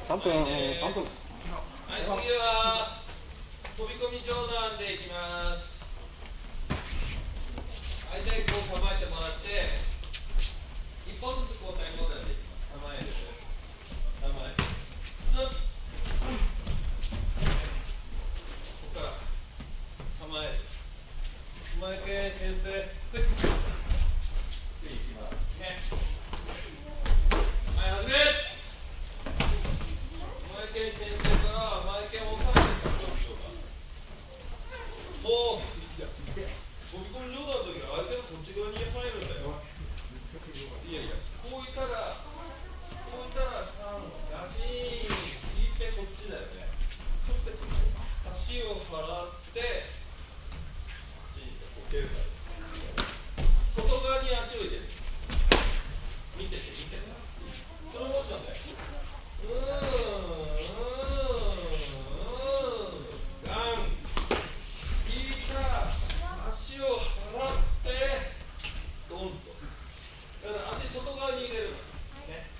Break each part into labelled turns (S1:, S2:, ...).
S1: 3分、3分。
S2: はい、次は飛び込み上段でいきます。相手にこう構えてもらって、一本ずつ交代交代でいきます。構える。構える。ここから構える。構え系転生。でいきますね。はい、始め。前剣転生から前剣を押さえてから飛び上段。もう飛び込み上段の時は相手のこっち側に入るんだよ。いやいや、こういったらガチーン引いてこっちだよね。そして足を払ってガチンとこう蹴るから。外側に足を入れる。見てて見てて。スローモーションで。ガン引いた足を払ってドンと。だから足外側に入れるのね。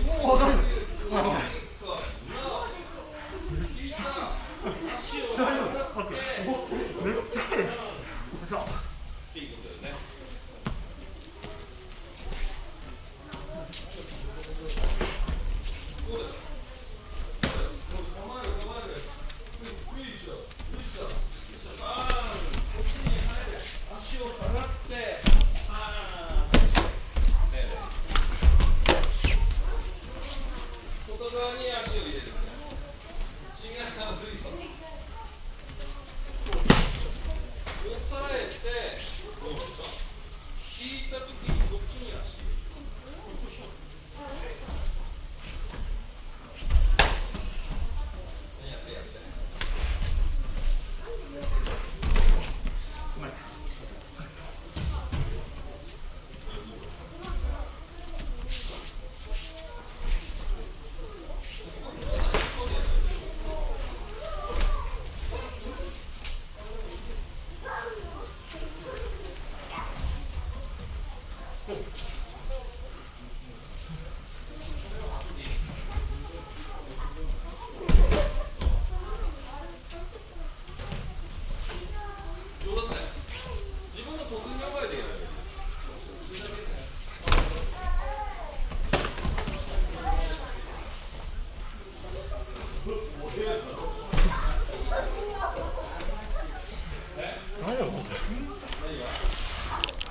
S1: もう分かる。
S2: 引いた足を払って
S1: めっちゃ綺麗。
S2: っていうことだよね。こうだよ。構える。フリーしろ。バーン。こっちに入る。足を払って、バーン。ねえねえ。外側に足を入れる。違うよ。押さえて、どうですか？引いたときにこっちに足を入れる。やって。Oh.